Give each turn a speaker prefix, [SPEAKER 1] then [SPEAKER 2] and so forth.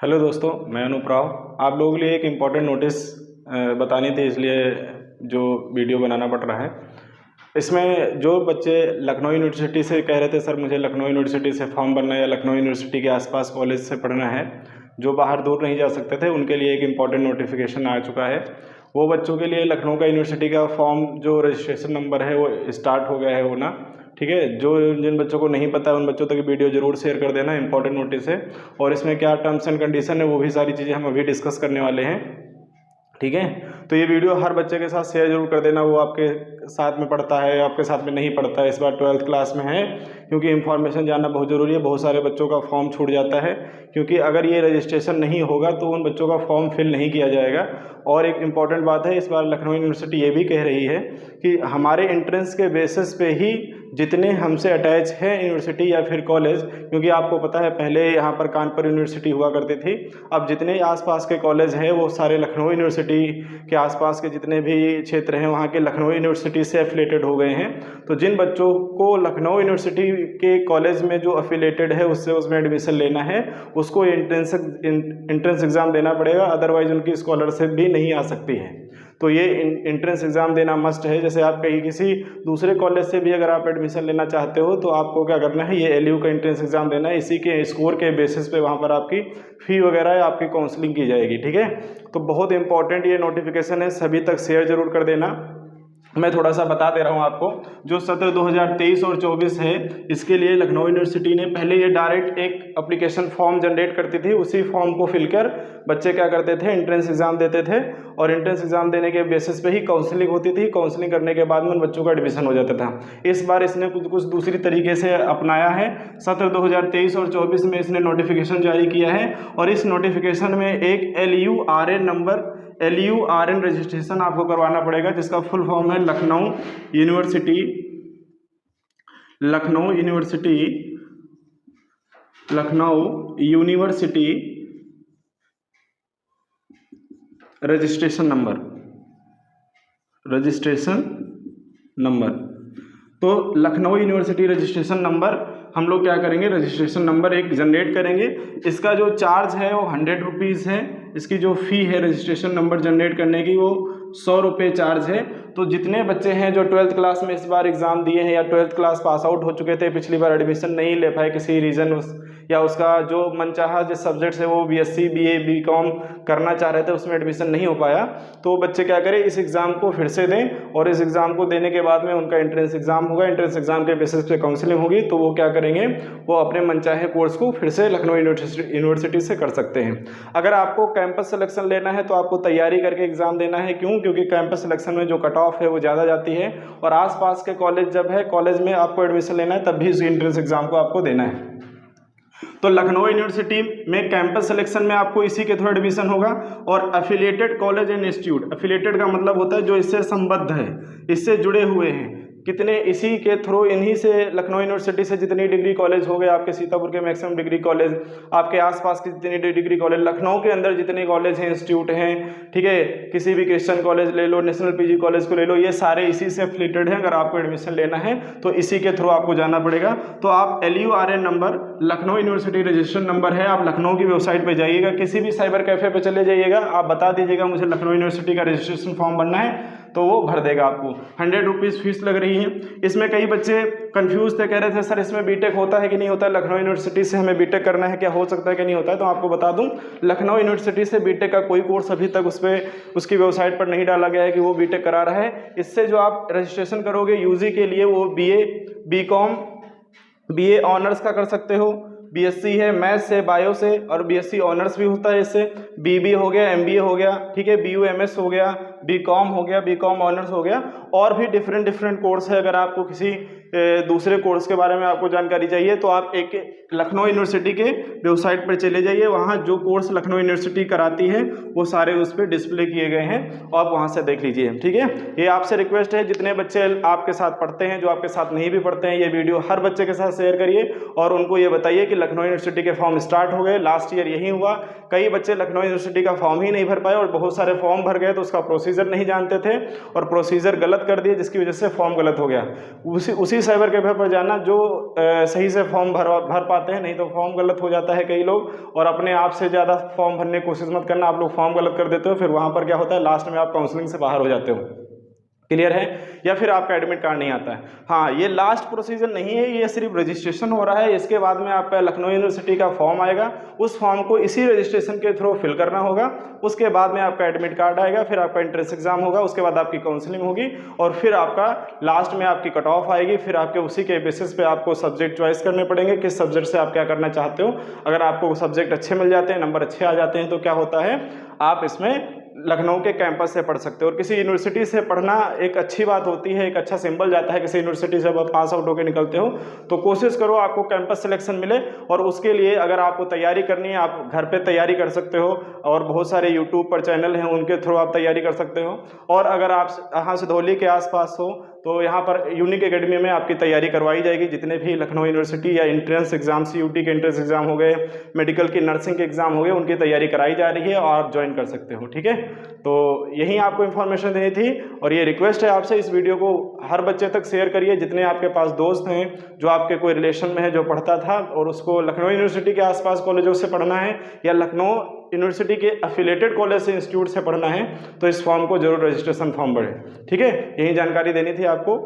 [SPEAKER 1] Hello दोस्तों, मैं अनूप राव। आप लोगों के लिए एक इम्पॉर्टेंट नोटिस बतानी थी, इसलिए जो वीडियो बनाना पड़ रहा है। इसमें जो बच्चे लखनऊ यूनिवर्सिटी से कह रहे थे सर मुझे लखनऊ यूनिवर्सिटी से फॉर्म भरना है या लखनऊ यूनिवर्सिटी के आसपास कॉलेज से पढ़ना है, जो बाहर दूर नहीं जा सकते थे, उनके लिए एक इम्पॉर्टेंट नोटिफिकेशन आ चुका है। वो बच्चों के लिए लखनऊ का यूनिवर्सिटी का फॉर्म जो रजिस्ट्रेशन नंबर है वो स्टार्ट हो गया है होना। ठीक है, जो जिन बच्चों को नहीं पता है उन बच्चों तक वीडियो जरूर शेयर कर देना, इंपॉर्टेंट नोटिस है। और इसमें क्या टर्म्स एंड कंडीशन है वो भी सारी चीज़ें हम अभी डिस्कस करने वाले हैं। ठीक है, तो ये वीडियो हर बच्चे के साथ शेयर जरूर कर देना, वो आपके साथ में पढ़ता है, आपके साथ में नहीं पढ़ता है, इस बार 12th क्लास में है, क्योंकि इन्फॉर्मेशन जानना बहुत ज़रूरी है। बहुत सारे बच्चों का फॉर्म छूट जाता है, क्योंकि अगर ये रजिस्ट्रेशन नहीं होगा तो उन बच्चों का फॉर्म फिल नहीं किया जाएगा। और एक इम्पॉर्टेंट बात है, इस बार लखनऊ यूनिवर्सिटी ये भी कह रही है कि हमारे एंट्रेंस के बेसिस पे ही जितने हमसे अटैच हैं यूनिवर्सिटी या फिर कॉलेज, क्योंकि आपको पता है पहले यहाँ पर कानपुर यूनिवर्सिटी हुआ करती थी, अब जितने आसपास के कॉलेज हैं वो सारे लखनऊ यूनिवर्सिटी के आसपास के जितने भी क्षेत्र हैं वहाँ के लखनऊ यूनिवर्सिटी से एफिलेटेड हो गए हैं। तो जिन बच्चों को लखनऊ यूनिवर्सिटी के कॉलेज में जो एफिलेटेड है उसमें एडमिशन लेना है, उसको एंट्रेंस एग्ज़ाम देना पड़ेगा, अदरवाइज उनकी स्कॉलरशिप भी नहीं आ सकती है। तो ये एंट्रेंस एग्ज़ाम देना मस्ट है। जैसे आप कहीं किसी दूसरे कॉलेज से भी अगर आप एडमिशन लेना चाहते हो तो आपको क्या करना है, ये LU का एंट्रेंस एग्ज़ाम देना है। इसी के स्कोर के बेसिस पे वहाँ पर आपकी फ़ी वगैरह आपकी काउंसलिंग की जाएगी। ठीक है, तो बहुत इंपॉर्टेंट ये नोटिफिकेशन है, सभी तक शेयर जरूर कर देना। मैं थोड़ा सा बता दे रहा हूँ आपको, जो सत्र 2023 और 24 है इसके लिए लखनऊ यूनिवर्सिटी ने पहले ये डायरेक्ट एक एप्लीकेशन फॉर्म जनरेट करती थी, उसी फॉर्म को फिल कर बच्चे क्या करते थे, एंट्रेंस एग्ज़ाम देते थे, और एंट्रेंस एग्ज़ाम देने के बेसिस पे ही काउंसलिंग होती थी। काउंसलिंग करने के बाद में उन बच्चों का एडमिशन हो जाता था। इस बार इसने कुछ दूसरी तरीके से अपनाया है। सत्र 2023 और 24 में इसने नोटिफिकेशन जारी किया है, और इस नोटिफिकेशन में एक LURN रजिस्ट्रेशन आपको करवाना पड़ेगा, जिसका फुल फॉर्म है लखनऊ यूनिवर्सिटी रजिस्ट्रेशन नंबर। तो लखनऊ यूनिवर्सिटी रजिस्ट्रेशन नंबर हम लोग क्या करेंगे, रजिस्ट्रेशन नंबर एक जनरेट करेंगे। इसका जो चार्ज है वो 100 रुपीज़ है। इसकी जो फ़ी है रजिस्ट्रेशन नंबर जनरेट करने की वो 100 रुपये चार्ज है। तो जितने बच्चे हैं जो 12th क्लास में इस बार एग्ज़ाम दिए हैं या 12th क्लास पास आउट हो चुके थे, पिछली बार एडमिशन नहीं ले पाए किसी रीज़न या उसका जो मनचाहा जिस सब्जेक्ट से वो BSc BA BCom करना चाह रहे थे उसमें एडमिशन नहीं हो पाया, तो बच्चे क्या करें, इस एग्ज़ाम को फिर से दें, और इस एग्ज़ाम को देने के बाद में उनका एंट्रेंस एग्ज़ाम होगा। एंट्रेंस एग्ज़ाम के बेसिस पे काउंसलिंग होगी, तो वो क्या करेंगे, वो अपने मनचाहे कोर्स को फिर से लखनऊ यूनिवर्सिटी से कर सकते हैं। अगर आपको कैंपस सिलेक्शन लेना है तो आपको तैयारी करके एग्ज़ाम देना है। क्यों? क्योंकि कैंपस सिलेक्शन में जो कट ऑफ है वो ज़्यादा जाती है, और आसपास के कॉलेज जब है, कॉलेज में आपको एडमिशन लेना है तब भी इस एंट्रेंस एग्ज़ाम को आपको देना है। तो लखनऊ यूनिवर्सिटी में कैंपस सिलेक्शन में आपको इसी के थ्रू एडमिशन होगा। और affiliated college and institute, affiliated का मतलब होता है जो इससे संबद्ध है, इससे जुड़े हुए हैं, कितने इसी के थ्रू, इन्हीं से लखनऊ यूनिवर्सिटी से जितनी डिग्री कॉलेज हो गए, आपके सीतापुर के मैक्सिमम डिग्री कॉलेज, आपके आसपास की जितनी डिग्री कॉलेज, लखनऊ के अंदर जितने कॉलेज हैं, इंस्टीट्यूट हैं, ठीक है, किसी भी क्रिश्चियन कॉलेज ले लो, नेशनल PG कॉलेज को ले लो, ये सारे इसी से एफिलिएटेड हैं। अगर आपको एडमिशन लेना है तो इसी के थ्रू आपको जाना पड़ेगा। तो आप LURN number, Lucknow university registration number है, आप लखनऊ की वेबसाइट पर जाइएगा, किसी भी साइबर कैफ़े पर चले जाइएगा, आप बता दीजिएगा मुझे लखनऊ यूनिवर्सिटी का रजिस्ट्रेशन फॉर्म भरना है, तो वो भर देगा आपको। 100 रुपीज़ फीस लग रही है। इसमें कई बच्चे कंफ्यूज थे, कह रहे थे सर इसमें बीटेक होता है कि नहीं होता है, लखनऊ यूनिवर्सिटी से हमें बीटेक करना है, क्या हो सकता है कि नहीं होता है। तो आपको बता दूं, लखनऊ यूनिवर्सिटी से बीटेक का कोई कोर्स अभी तक उसकी वेबसाइट पर नहीं डाला गया है कि वो बीटेक करा रहा है। इससे जो आप रजिस्ट्रेशन करोगे UG के लिए, वो BA BCom BA ऑनर्स का कर सकते हो, BSc है मैथ्स से, बायो से, और BSc ऑनर्स भी होता है इससे, BB हो गया, MBA हो गया, ठीक है, BU MS हो गया, BCom हो गया, BCom ऑनर्स हो गया, और भी डिफरेंट कोर्स है। अगर आपको किसी दूसरे कोर्स के बारे में आपको जानकारी चाहिए तो आप एक लखनऊ यूनिवर्सिटी के वेबसाइट पर चले जाइए, वहाँ जो कोर्स लखनऊ यूनिवर्सिटी कराती है वो सारे उस पर डिस्प्ले किए गए हैं, आप वहाँ से देख लीजिए। ठीक है, ये आपसे रिक्वेस्ट है, जितने बच्चे आपके साथ पढ़ते हैं, जो आपके साथ नहीं भी पढ़ते हैं, ये वीडियो हर बच्चे के साथ शेयर करिए, और उनको ये बताइए कि लखनऊ यूनिवर्सिटी के फॉर्म स्टार्ट हो गए। लास्ट ईयर यही हुआ, कई बच्चे लखनऊ यूनिवर्सिटी का फॉर्म ही नहीं भर पाए, और बहुत सारे फॉर्म भर गए तो उसका प्रोसीजर नहीं जानते थे और प्रोसीजर गलत कर दिए, जिसकी वजह से फॉर्म गलत हो गया। उसी साइबर कैफे पर जाना जो सही से फॉर्म भर पाते हैं, नहीं तो फॉर्म गलत हो जाता है कई लोग, और अपने आप से ज़्यादा फॉर्म भरने की कोशिश मत करना, आप लोग फॉर्म गलत कर देते हो, फिर वहाँ पर क्या होता है लास्ट में आप काउंसलिंग से बाहर हो जाते हो। क्लियर है? या फिर आपका एडमिट कार्ड नहीं आता है। हाँ, ये लास्ट प्रोसीजर नहीं है, ये सिर्फ रजिस्ट्रेशन हो रहा है। इसके बाद में आपका लखनऊ यूनिवर्सिटी का फॉर्म आएगा, उस फॉर्म को इसी रजिस्ट्रेशन के थ्रू फिल करना होगा। उसके बाद में आपका एडमिट कार्ड आएगा, फिर आपका एंट्रेंस एग्जाम होगा, उसके बाद आपकी काउंसलिंग होगी, और फिर आपका लास्ट में आपकी कट ऑफ आएगी। फिर आपके उसी के बेसिस पे आपको सब्जेक्ट चॉइस करने पड़ेंगे, किस सब्जेक्ट से आप क्या करना चाहते हो। अगर आपको सब्जेक्ट अच्छे मिल जाते हैं, नंबर अच्छे आ जाते हैं, तो क्या होता है आप इसमें लखनऊ के कैंपस से पढ़ सकते हो। और किसी यूनिवर्सिटी से पढ़ना एक अच्छी बात होती है, एक अच्छा सिंबल जाता है। किसी यूनिवर्सिटी से जब पास आउट होकर निकलते हो तो कोशिश करो आपको कैंपस सिलेक्शन मिले, और उसके लिए अगर आपको तैयारी करनी है आप घर पे तैयारी कर सकते हो, और बहुत सारे यूट्यूब पर चैनल हैं उनके थ्रू आप तैयारी कर सकते हो। और अगर आप यहाँ से धौली के आसपास हो तो यहाँ पर यूनिक एकेडमी में आपकी तैयारी करवाई जाएगी। जितने भी लखनऊ यूनिवर्सिटी या एंट्रेंस एग्जाम, CUT के एंट्रेंस एग्जाम हो गए, मेडिकल की, नर्सिंग के एग्जाम हो गए, उनकी तैयारी कराई जा रही है और आप ज्वाइन कर सकते हो। ठीक है, तो यही आपको इन्फॉर्मेशन देनी थी, और ये रिक्वेस्ट है आपसे, इस वीडियो को हर बच्चे तक शेयर करिए। जितने आपके पास दोस्त हैं जो आपके कोई रिलेशन में है जो पढ़ता था और उसको लखनऊ यूनिवर्सिटी के आसपास कॉलेजों से पढ़ना है या लखनऊ यूनिवर्सिटी के एफिलेटेड कॉलेज से, इंस्टीट्यूट से पढ़ना है, तो इस फॉर्म को जरूर रजिस्ट्रेशन फॉर्म भरें। ठीक है, यही जानकारी देनी थी आपको।